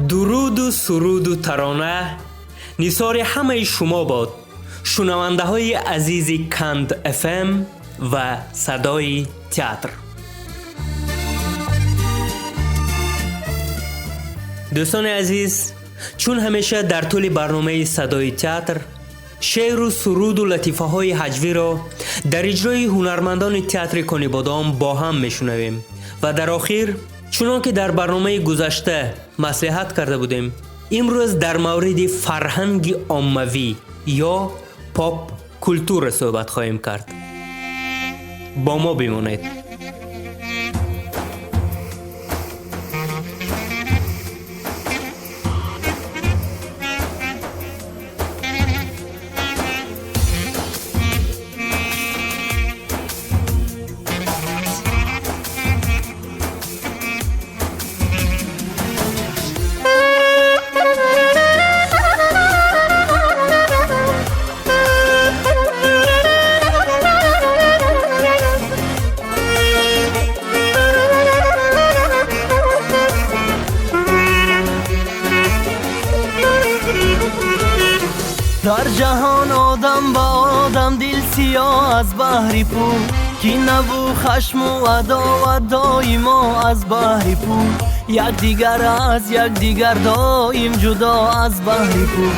درود و سرود و ترانه نثار همه شما باد، شنونده های عزیز کند FM و صدای تئاتر. دوستان عزیز، چون همیشه در طول برنامه صدای تئاتر شعر و سرود و لطیفه های هجوی را در اجرای هنرمندان تئاتر کنیبادام با هم میشنویم و در آخر چون که در برنامه گذشته مصلحت کرده بودیم، امروز در مورد فرهنگ عاموی یا پاپ کلتور صحبت خواهیم کرد. با ما بمانید. در جهان آدم با آدم دل سیاه از بحر پول، کینه و خشم و عداوت دایما از بحر پول، یکدیگر از یکدیگر دایم جدا از بحر پول،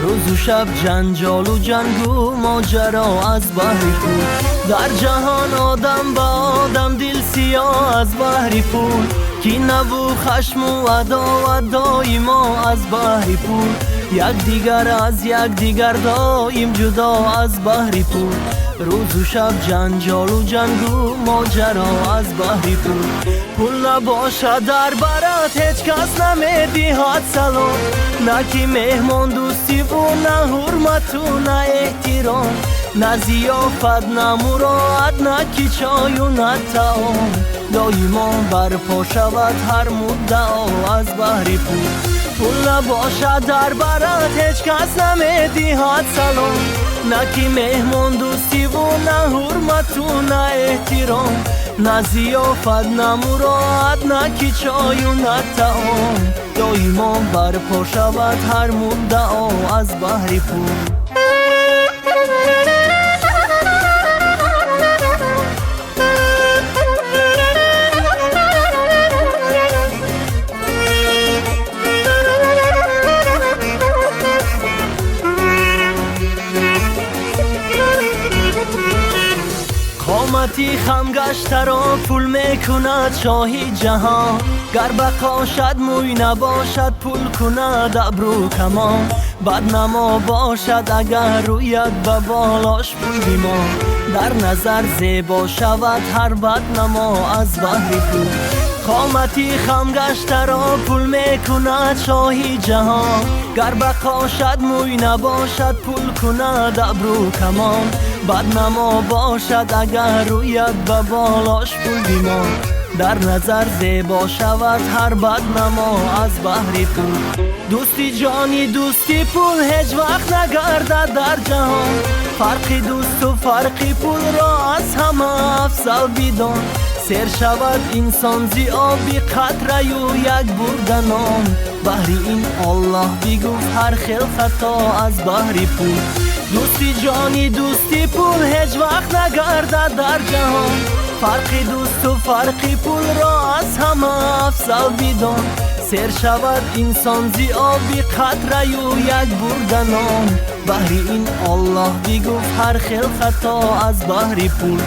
روز و شب جنجال و جنگ و ماجرا از بحر پول. در جهان آدم با آدم دل سیاه از بحر پول، کینه و خشم و عداوت دایما از بحر پول، یکدیگر از یکدیگر دایم جدا از بحر پول، روز و شب جنجال و جنگ و ماجرا از بحر پول. پول نباشه در برات هیچ کس نمیدهد سلام، نه که مهمان دوستی و نه حرمت و نه احترام، نه ضیافت نه مراد نه که چای و نه طعام، دایما برپا شود هر مدعا از بحر پول. پول نباشه در برات هیچ کس نمیدهد سلام، نه که مهمان دوستی و نه حرمت و نه احترام، نه ضیافت نه مراد نه که چای و نه طعام، دایما برپا شود هر مدعا از بحر پول. قامتی خم گشته را پول میکند شاهی جهان، گر بقاشد موی نباشد پول کند ابرو کمان، بدنما باشد اگر روید به بالاش پول بیما، در نظر زیبا شود هر بدنما از بحر پول. قامتی خم گشته را پول میکند شاهی جهان، گر بقاشد موی نباشد پول کند ابرو کمان، بدنما باشد اگر روید به بالاش پول بیما، در نظر زیبا شود هر بدنما از بحر پول. دوستی جانی دوستی پول هیچ وقت نگردد در جهان، فرقی دوست و فرقی پول را از همه افضل بدان، سیر شود انسان زی آبی قطره و یک بردنان، بحر این الله بگفت هر خیل خطا از بحر پول. دوستی جانی دوستی پول هیچ وقت نگردد در جهان، فرقی دوست و فرقی پول را از همه افضل بدان، سیر شود انسان زی آبی قطره و یک بردنان، بحر این الله بگفت هر خیل خطا از بحر پول.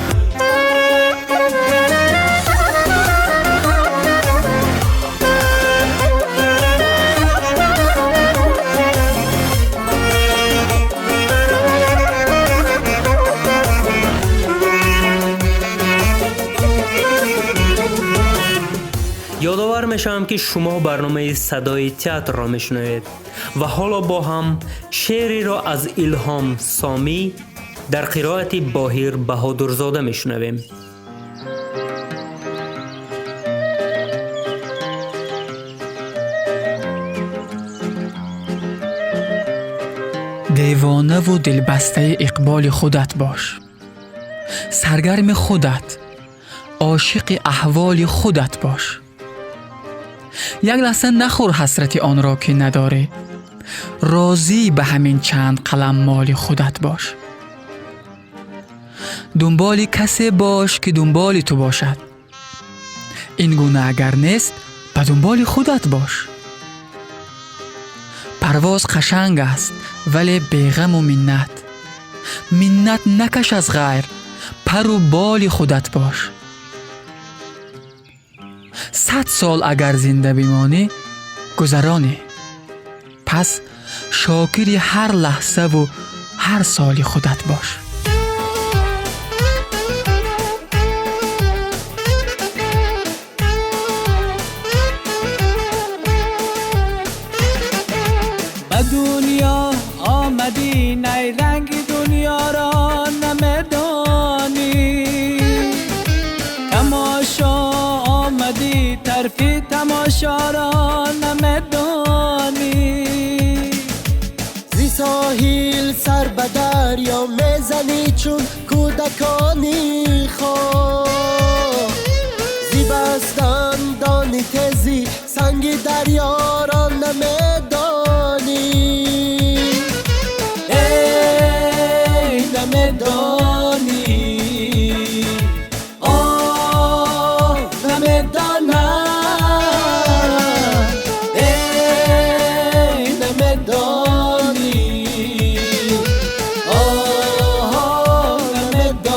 یادآور میشم که شما برنامه صدای تئاتر را میشنوید و حالا با هم شعری را از الهام سامی در قرائت باهیر بهادرزاده میشنویم. دیوانه و دلبسته اقبال خودت باش، سرگرم خودت، عاشق احوال خودت باش. یک لحظه نخور حسرت آن را که نداره. راضی به همین چند قلم مال خودت باش. دنبال کسی باش که دنبال تو باشد. این گونه اگر نیست به دنبال خودت باش. پرواز قشنگ است ولی بیغم و منت. منت نکش از غیر، پر و بال خودت باش. 100 سال اگر زنده بمانی گذرانی. پس شاکر هر لحظه و هر سال خودت باش. به دنیا آمدی نی رنگ دنیا را نمیدانی. تماشا آمدی طرفی تماشا را نمیدانی. زی ساحل سر به دریا میزنی چون کودکانی خواه. زی بستن دانی تزی سنگ دریا را نمیدانی. ای نمیدانی، آه نمیدانم. ای نمیدانی، آه نمیدانم.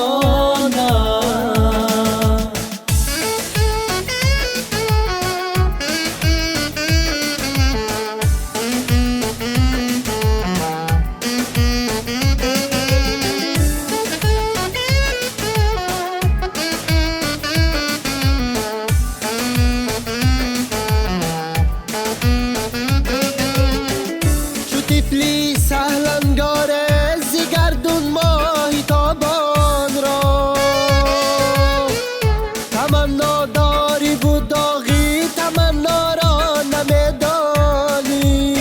طفلی سهلنگار زیگردون ماهی تابان را. تمنا داری بود داغی تمنا را نمیدانی.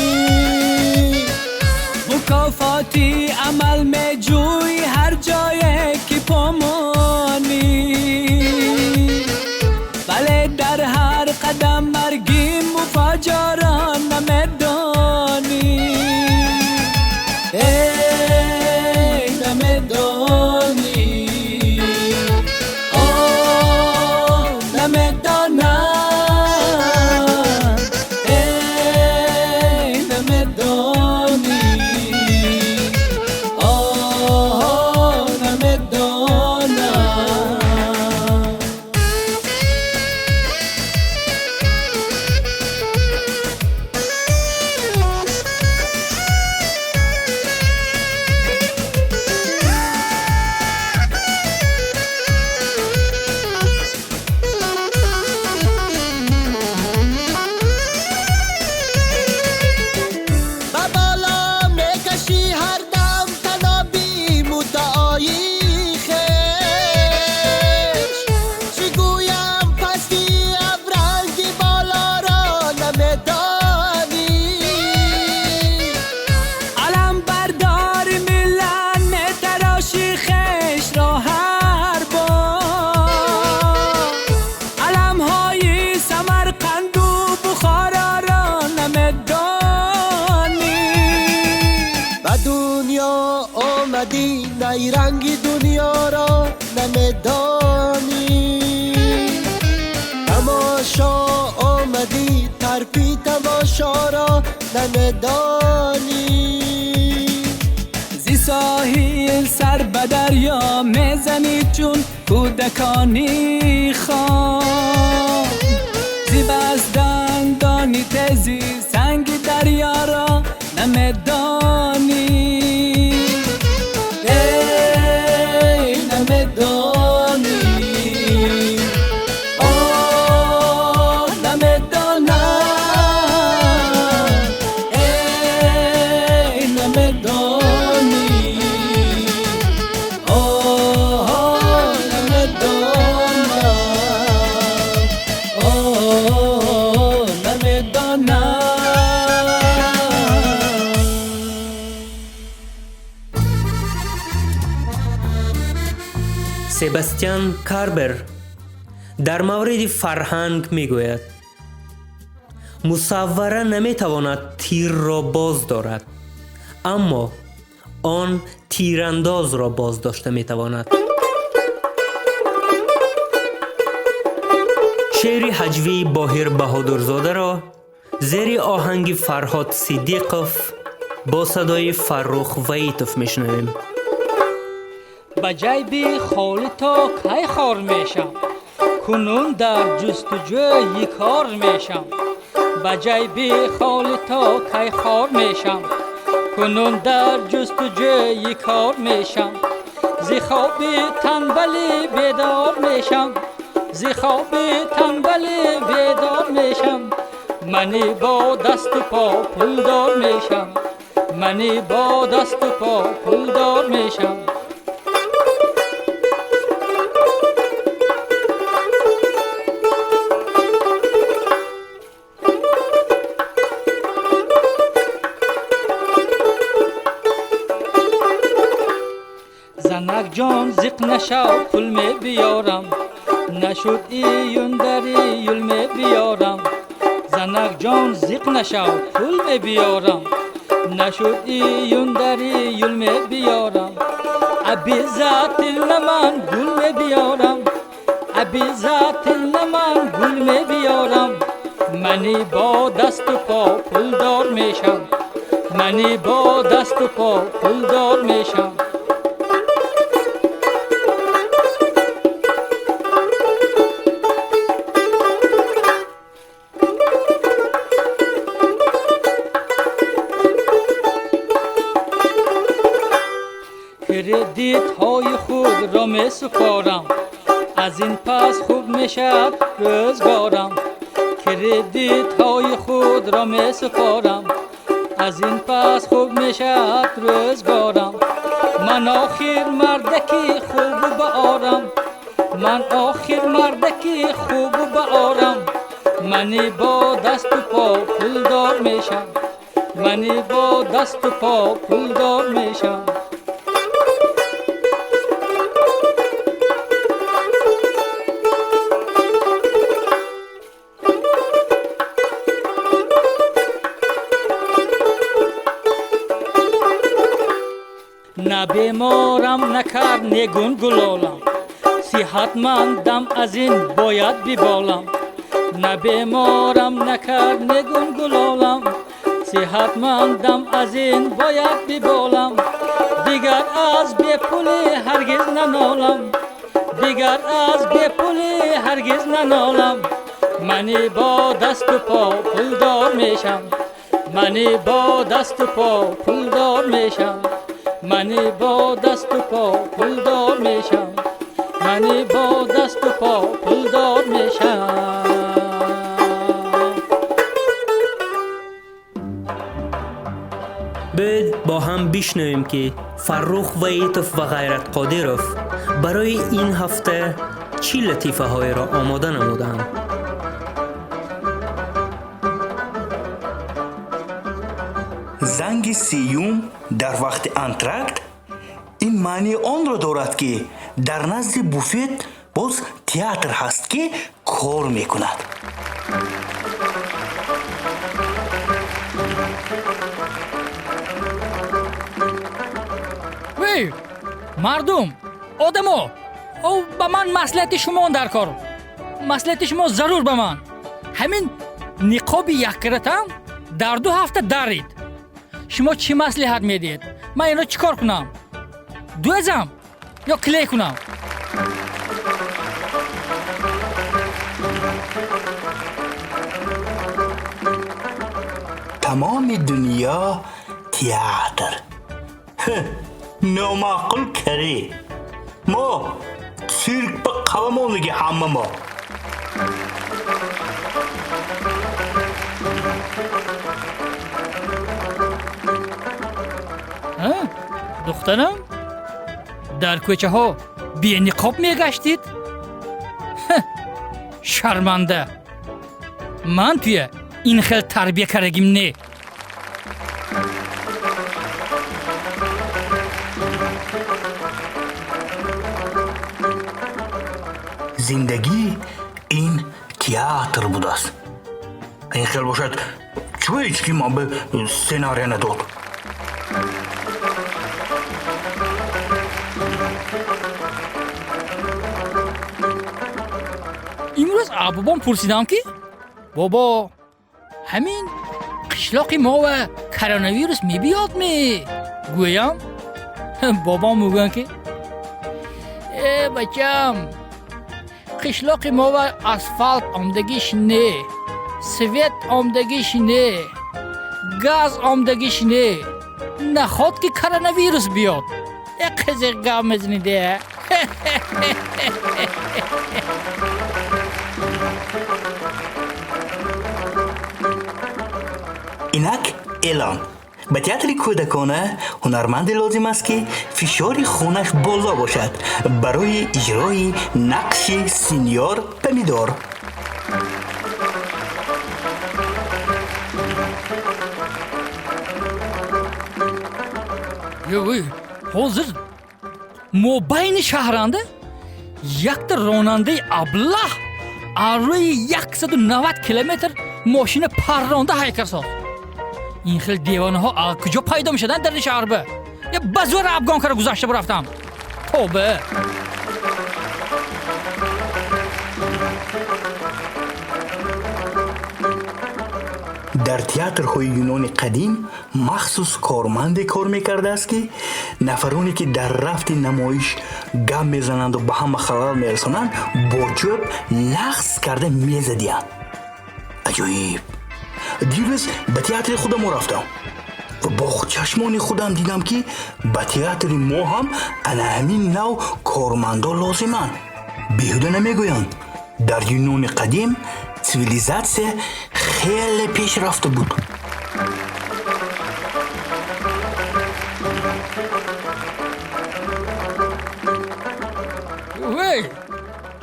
مکافاتی عمل می جوی هر جای که پامانی. بله در هر قدم مرگی مفاجران نمیدانی. ای نمیدانی، آه نمیدانم. ای نمیدانی، آه نمیدانم. آمدی نی رنگی دنیا را نمیدانی. تماشا آمدی طرفی تماشا را نمیدانی. زی ساحل سر به دریا میزنی چون کودکانی خواه. زی بزدن دانی تزی سنگ دریا را نمیدانی. سباستیان کاربر در مورد فرهنگ میگوید مصوره نمیتواند تیر را باز دارد، اما آن تیرانداز را باز داشته میتواند. شعر هجوی باهر بهادرزاده را زیر آهنگ فرهاد صدیقوف با صدای فرخ وحیدوف میشنویم. با جیب خالی تا کی خار میشم، کنون در جستجوی کار میشم. با جیب خالی تا کی خار میشم، کنون در جستجوی کار میشم. ز خواب تنبلی بیدار میشم، ز خواب تنبلی بیدار میشم. منی با دست و پا پولدار میشم، منی با دست و پا پولدار میشم. زنک جان زق نشو پول می بیارم، نشد ایون در ایول می بیارم. زنک جان زق نشو پول می بیارم، نشد ایون در ایول می بیارم. ابی ذات لمن گل می بیارم، ابی ذات لمن گل می بیارم. منی با دست و پا پولدار میشم، منی با دست و پا پولدار میشم. کردیت های خود را می سپارم، از این پس خوب می شد روزگارم. کردیت های خود را می سپارم، از این پس خوب می شد روزگارم. من آخر مردکی خوب به آرام، من آخر مردکی خوب به آرام. منی با دست و پا پولدار میشم، منی با دست و پا پولدار میشم. نه بیمارم نکر نگون گلالم، صحتمندم از این باید ببالم. نه بیمارم نکر نگون گلالم، صحتمندم از این باید ببالم. دیگر از بی پولی هرگز ننالم، دیگر از بی پولی هرگز ننالم. منی با دست و پا پولدار میشم، منی با دست و پا پولدار میشم. منی با دست و پا پولدار میشم، منی با دست و پا پولدار میشم. باید با هم بشنویم که فرخ وحیدوف و غیرت قادروف برای این هفته چی لطیفه های را آماده نمودند. زنگ سیوم در وقت انترکت این معنی آن را دارد که در نزد بوفت باز تئاتر هست که کار میکند. وی مردم آدمو او با من مصلحت شما در کار، مصلحت شما ضرور به من. همین نقاب یک کرتم در 2 هفته دارید. شما چی مصلحت میدید؟ من این را چیکار کنم؟ دوزم یا کلی کنم؟ تمام دنیا تئاتر. نامعقول کری ما سیرک به قوامونگی همه ما. دخترم در کوچه ها بی نقاب میگشتید؟ شرمنده. من توی این خیل تربیه کرگیم نه. زندگی این تئاتر بود است. این خیلی باشد چوه ایچ که ما به سناریه نداد؟ امروز بابام پرسیدم که بابا همین قشلاق ما و کرونا ویروس میبیاد می گویم بابام میگن که بچم قشلاق ما و اسفالت آمدگیش نه، سویت آمدگیش نه، گاز آمدگیش نه، نخواد که کرونا ویروس بیاد. قزق گام مزنیده. اینک اعلان به تئاتر کودکانه هنرمند لازم است که فشار خونش بالا باشد برای اجرای نقش سینیور پمیدور. حاضر مبین شهرنده یک راننده ابله روی 190 کیلومتر ماشین پرانده حرکت ساخت. این خیلی دیوانه ها کجا پیدا میشدن در شهر به یه بزور افغان کار گذاشته برفتم توبه. در تئاترهای یونان قدیم مخصوص کارمند کار میکرده است که نفرانی که در رفت نمایش گم میزنند و به هم خلال میرسانند با چوب لغز کرده میزدیند. عجایب. دیروز به تئاتر خودم رفتم و با چشمان خودم دیدم که به تئاتر ما هم انا همین نوع کارمندا لازمند. بیهوده نمیگویند. در یونان قدیم سیویلیزاسیون خیلی پیش رفته بود.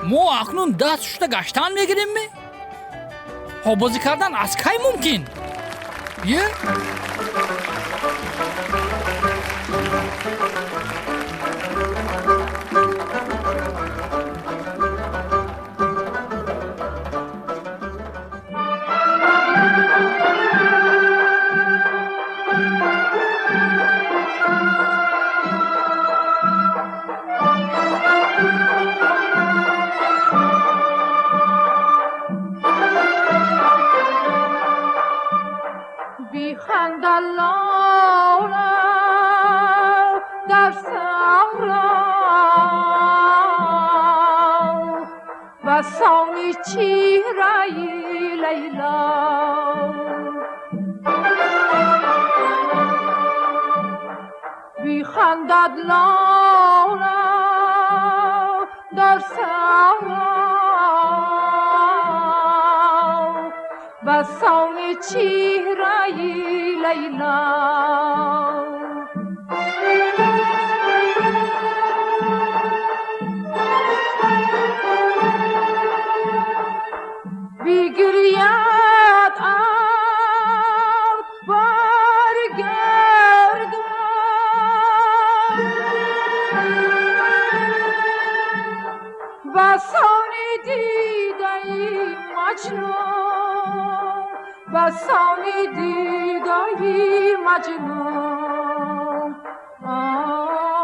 ما اکنون دست شده گشتن میگیریم می؟ ها بازی کردن از کی ممکن؟ یه؟ خندد لاله در صحرا و سان چهره لیلا بگرید برگرد بسان دیده مجنون بسان دیده مجنون آی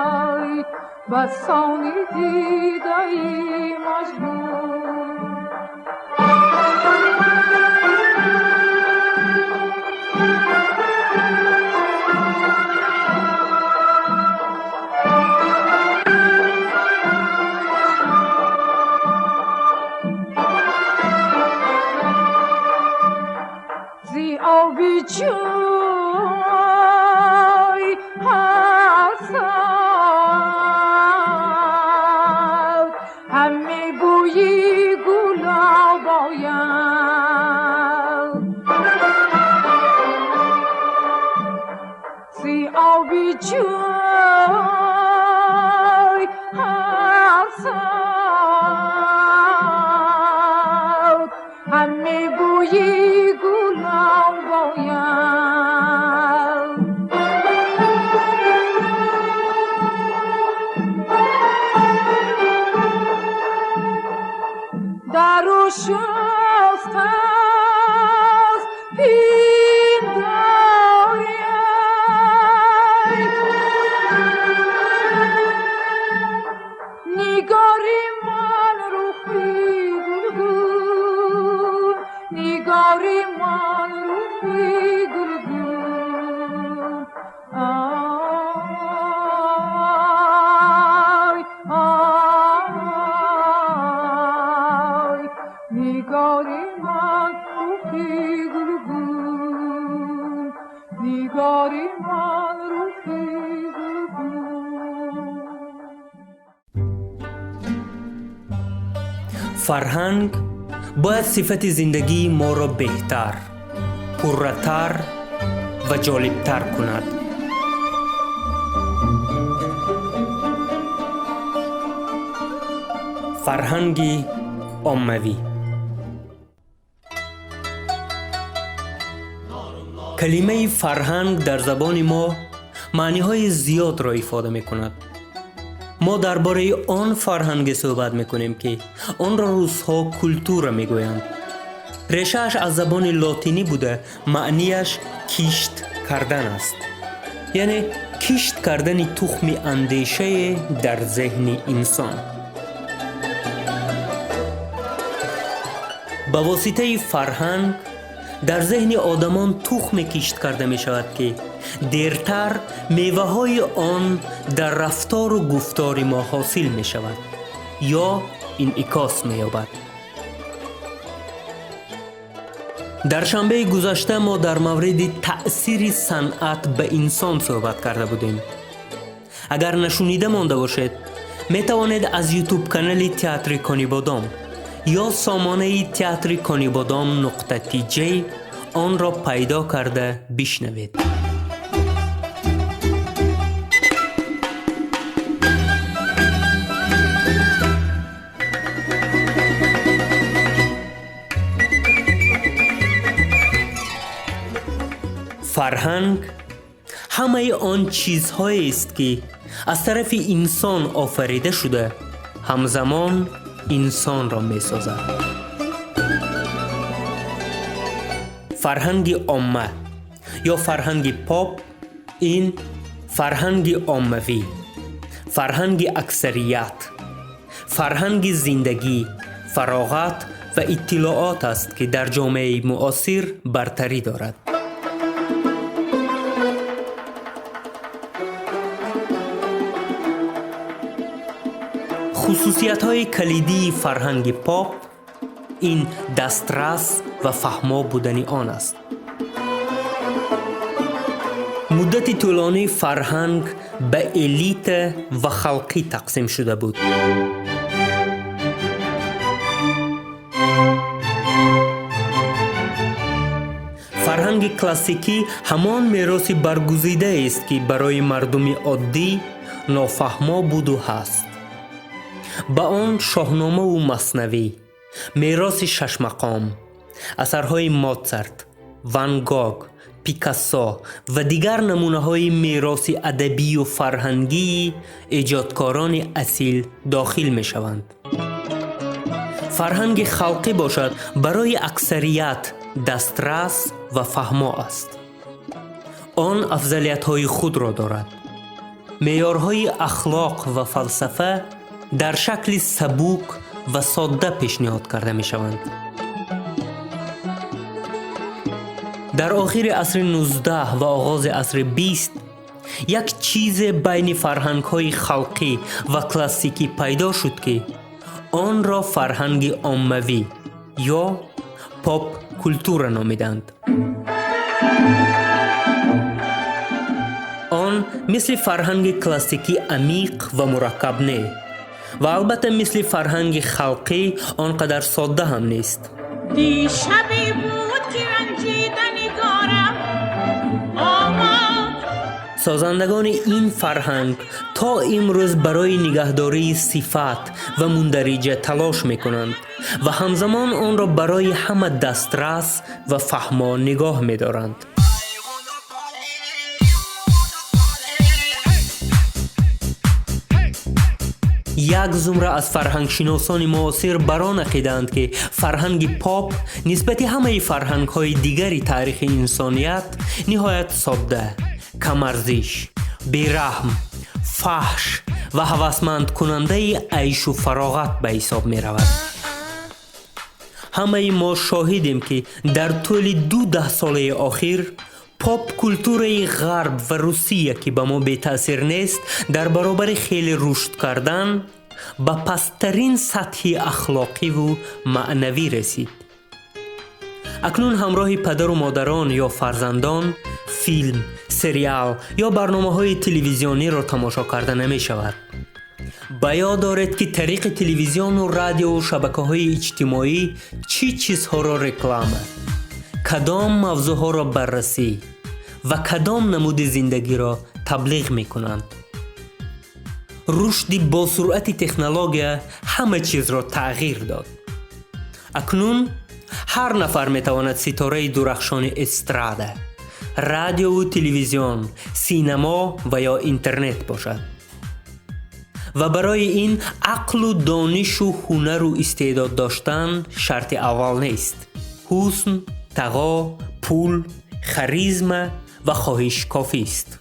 آی بسان دیده مجنون آبی جای حسد همه بوی گلاب آید زی آبی جای حسد همه بوی گلاب شست از پیندای نگاری من روحی گلگون نگاری من روحی گلگون آی آی نگاری من روحی گلگون نگاری من روحی گلگون فرهنگ باید صفت زندگی ما را بهتر، پرتر و جالبتر کند. فرهنگ عاموی. کلمه فرهنگ در زبان ما معنی‌های زیاد را ifade می‌کند. ما درباره آن فرهنگ صحبت می‌کنیم که آن را روس‌ها کلتور می‌گویند. ریشه‌اش از زبان لاتینی بوده، معنیش کشت کردن است. یعنی کشت کردن تخم اندیشه در ذهن انسان. با واسطه فرهنگ در ذهن آدمان تخم کشت کرده می شود که دیرتر میوه های آن در رفتار و گفتار ما حاصل می شود یا انعکاس می یابد. در شنبه گذشته ما در مورد تأثیر صنعت به انسان صحبت کرده بودیم. اگر نشنیده مانده باشید می توانید از یوتیوب کانال تئاتر کانی بادام یا سامانه تئاتر کانی بادام .tj آن را پیدا کرده بشنوید. فرهنگ همه آن چیزهایی است که از طرف انسان آفریده شده همزمان انسان را می سازد. فرهنگ عامه یا فرهنگ پاپ این فرهنگ عاموی، فرهنگ اکثریت، فرهنگ زندگی، فراغت و اطلاعات است که در جامعه معاصر برتری دارد. خصوصیت‌های کلیدی فرهنگ پاپ این دسترس و فهما بودن آن است. مدت طولانی فرهنگ به الیت و خلقی تقسیم شده بود. فرهنگ کلاسیکی همان میراث برگزیده است که برای مردم عادی نافهما بود و هست. با آن شاهنامه و مثنوی، میراث شش مقام، اثرهای موزارت، وان گوگ، پیکاسو و دیگر نمونه‌های میراث ادبی و فرهنگی ایجادکاران اصیل داخل می‌شوند. فرهنگ خلقی باشد برای اکثریت دسترس و فهما است. آن افضلیت‌های خود را دارد. معیارهای اخلاق و فلسفه در شکل سبک و ساده پیشنهاد کرده می شوند. در آخر عصر 19 و آغاز عصر 20 یک چیز بین فرهنگ های خلقی و کلاسیکی پیدا شد که آن را فرهنگ عاموی یا پاپ کلتور نامیدند. آن مثل فرهنگ کلاسیکی عمیق و مرکب نه و البته مثل فرهنگ خلقی آنقدر ساده هم نیست. دیشبی بود که رنجیدنی دارم آمد. سازندگان این فرهنگ تا امروز برای نگهداری صفات و مندرجه تلاش میکنند و همزمان آن را برای همه دسترس و فهما نگاه میدارند. یک زمره از فرهنگشناسان معاصر بران عقیده‌اند که فرهنگ پاپ نسبت همه فرهنگ‌های دیگری تاریخ انسانیت نهایت ساده، کم‌ارزش، بی‌رحم، فحش و هوسمند کننده عیش و فراغت به حساب می رود. همه ما شاهدیم که در طول 12 ساله اخیر پاپ کلتور غرب و روسیه که به ما بی تأثیر نیست در برابر خیلی رشد کردن به پسترین سطح اخلاقی و معنوی رسید. اکنون همراه پدر و مادران یا فرزندان فیلم، سریال یا برنامه‌های تلویزیونی را تماشا کرده نمی شود. به یاد دارید که طریق تلویزیون و رادیو و شبکه‌های اجتماعی چی چیزها را رکلام، کدام موضوعها را بررسی و کدام نمود زندگی را تبلیغ می کنند. رشد با سرعت تکنولوژی همه چیز را تغییر داد. اکنون هر نفر می تواند ستاره درخشان استراده، رادیو و تلویزیون، سینما و یا اینترنت باشد. و برای این عقل و دانش و هنر و استعداد داشتن شرط اول نیست. حسن، تقوا، پول، خریزما و خواهش کافی است.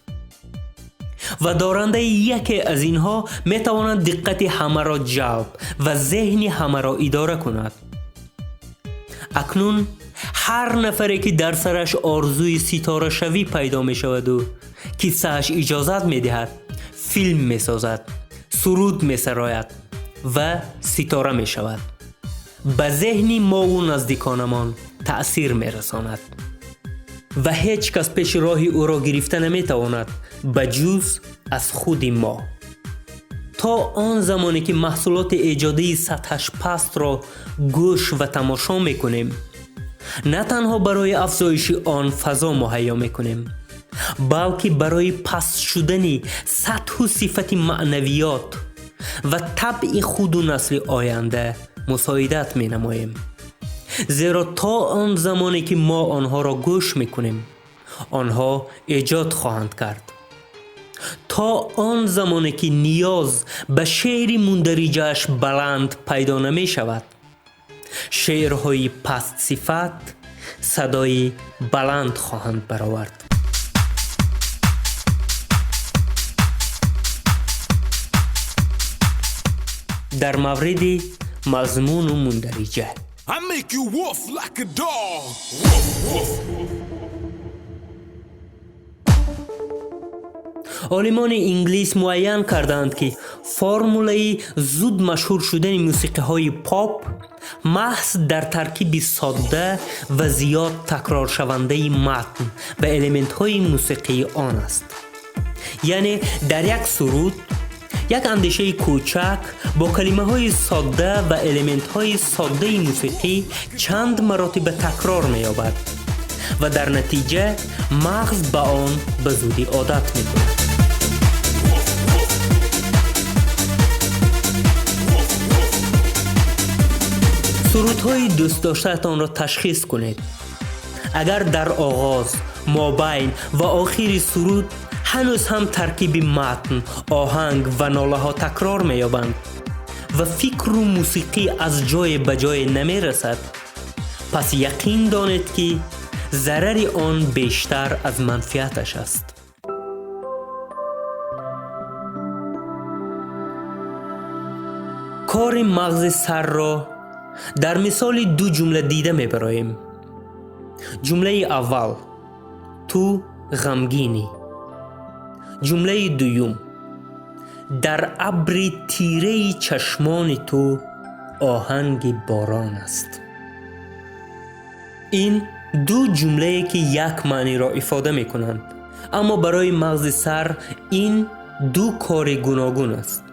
و دارنده یکی از اینها می تواند دقت همه را جلب و ذهن همه را اداره کند. اکنون هر نفری که در سرش آرزوی ستاره شوی پیدا می شود و کیسه‌اش اجازت می دهد فیلم می سازد، سرود می سراید و ستاره می شود. به ذهن ما و نزدیکانمان تأثیر می رساند و هیچ کس پیش راه او را گرفته نمی تواند بجز از خود ما. تا آن زمانی که محصولات ایجادی سطحش پست را گوش و تماشا می کنیم، نه تنها برای افزایش آن فضا مهیا می کنیم، بلکه برای پست شدن سطح و صفت معنویات و طبع خود و نسل آینده مساعدت می نماییم. زیرا تا آن زمانی که ما آنها را گوش می کنیم، آنها ایجاد خواهند کرد. تا آن زمانی که نیاز به شعر مندرجه‌اش بلند پیدا نمی شود، شعرهای پست صفت صدای بلند خواهند برآورد. در مورد مضمون و مندرجه I make you woof like a dog. Woof, woof. عالمان انگلیس معین کردند که فرمولای زود مشهور شدن موسیقی های پاپ محض در ترکیب ساده و زیاد تکرار شونده متن به الیمنت های موسیقی آن است. یعنی در یک سرود یک اندیشه کوچک با کلمه های ساده و الیمنت های ساده موسیقی چند مراتب تکرار می یابد و در نتیجه مغز به آن به زودی عادت می کند. سرودهای دوست داشته‌تان را تشخیص کنید. اگر در آغاز، مابین و آخر سرود هنوز هم ترکیب متن، آهنگ و ناله ها تکرار می یابند و فکر و موسیقی از جای به جای نمی رسد، پس یقین دانید که ضرر آن بیشتر از منفعتش است. کار مغز سر را در مثال دو جمله دیده می براییم. جمله اول: تو غمگینی. جمله دوم: در ابر تیره چشمان تو آهنگ باران است. این دو جمله که یک معنی را افاده می کنند، اما برای مغز سر این دو کار گوناگون است.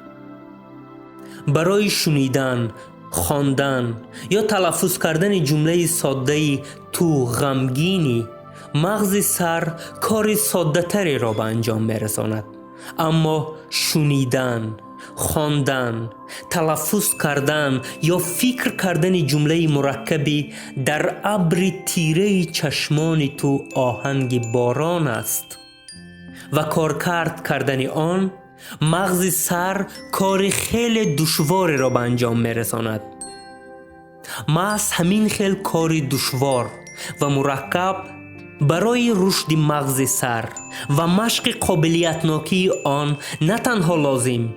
برای شنیدن، خواندن یا تلفظ کردن جمله ساده تو غمگینی، مغز سر کار ساده تری را به انجام می رساند. اما شنیدن، خواندن، تلفظ کردن یا فکر کردن جمله مرکبی در ابر تیره چشمان تو آهنگ باران است و کارکرد کردن آن مغز سر کار خیلی دشواری را به انجام میرساند. محض همین خیلی کار دشوار و مرکب برای رشد مغز سر و مشق قابلیتناکی آن نه تنها لازم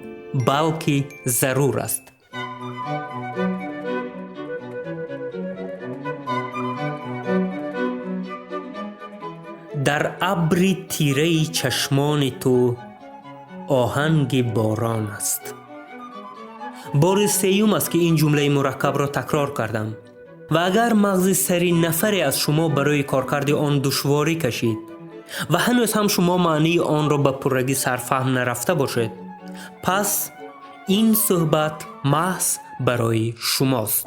بلکه ضرور است. در ابر تیره چشمان تو آهنگ باران است. بار سیوم است که این جمله مرکب را تکرار کردم و اگر مغز سری نفری از شما برای کارکرد آن دشواری کشید و هنوز هم شما معنی آن را به پرگی سرفهم نرفته باشد، پس این صحبت محض برای شماست.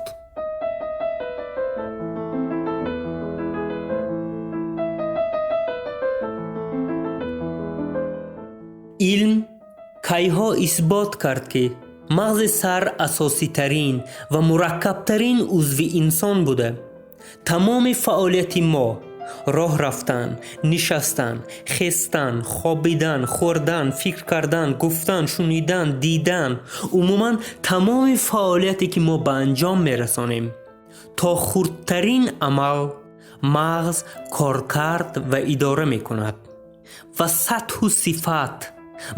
علم کیها اثبات کرد که مغز سر اساسی ترین و مرکب ترین عضو انسان بوده. تمام فعالیت ما، راه رفتن، نشستن، خستن، خوابیدن، خوردن، فکر کردن، گفتن، شنیدن، دیدن، عموما تمام فعالیتی که ما به انجام میرسانیم تا خردترین عمل مغز کار کرد و اداره میکند و سطح و صفت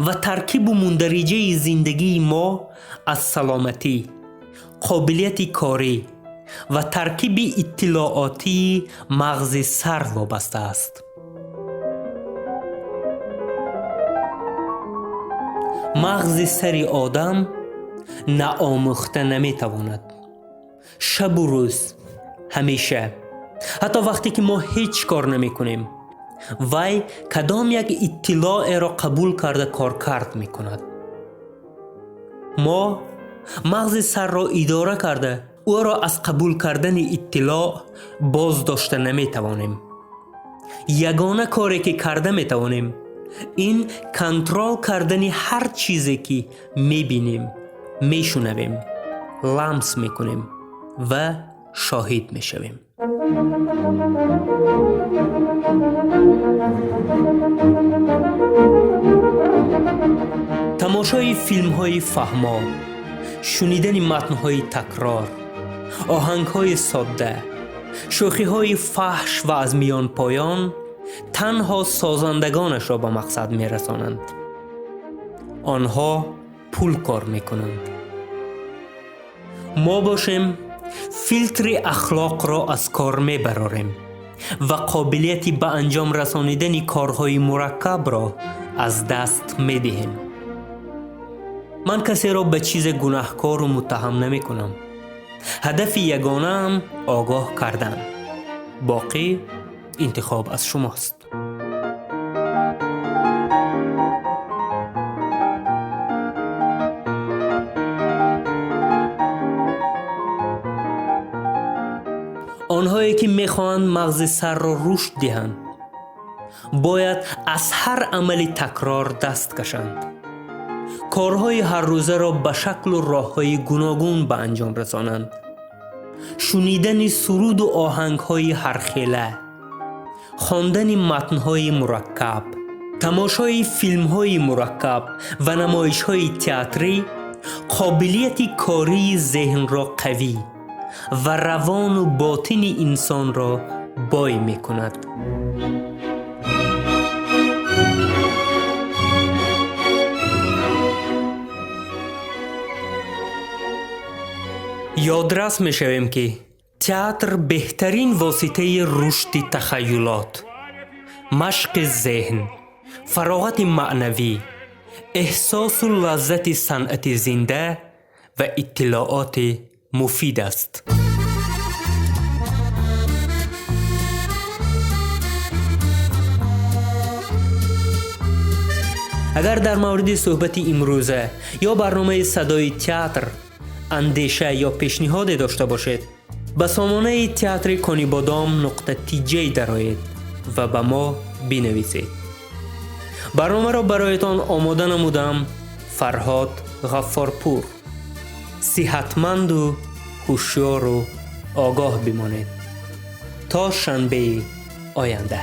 و ترکیب و مندرجه زندگی ما از سلامتی، قابلیت کاری و ترکیب اطلاعاتی مغز سر وابسته است. مغز سر آدم ناآموخته نمیتواند. شب و روز، همیشه، حتی وقتی که ما هیچ کار نمی کنیم، وی کدام یک اطلاع را قبول کرده کار کرد می کند. ما مغز سر را اداره کرده او را از قبول کردن اطلاع باز داشته نمی توانیم. یگانه کاری که کرده می توانیم این کنترل کردن هر چیزی که می بینیم، می شنویم، لمس می کنیم و شاهد می شویم. تماشای فیلم های فهما، شنیدن متن های تکرار، آهنگ های ساده، شوخی های فحش و از میان پایان تنها سازندگانش را به مقصد می رسانند. آنها پول کار می کنند. ما باشیم فیلتر اخلاق را از کار می براریم و قابلیتی به انجام رسانیدن کارهای مرکب را از دست می دهیم. من کسی را به چیز گناهکار و متهم نمی کنم. هدف یگانه هم آگاه کردن. باقی انتخاب از شماست. آنهایی که میخواهند مغز سر را رشد دهند باید از هر عمل تکرار دست کشند. کارهای هر روزه را به شکل و راههای گوناگون به انجام رسانند. شنیدن سرود و آهنگهای هرخیله، خواندن متنهای مرکب، تماشای فیلمهای مرکب و نمایشهای تئاتری قابلیت کاری ذهن را قوی و روان و باطن انسان را بای می کند. یادرس می شویم که تئاتر بهترین واسطه رشد تخیلات، مشق ذهن، فراغت معنوی، احساس و لذت صنعت زنده و اطلاعات مفید است. اگر در مورد صحبت امروزه یا برنامه صدای تئاتر اندیشه یا پیشنهاد داشته باشید، به سامانه تئاتر کنیبادام.tj درآیید و به ما بنویسید. برنامه را برایتان آماده نمودم فرهاد غفارپور. صحتمند و هوشیار و آگاه بمانید تا شنبه آینده.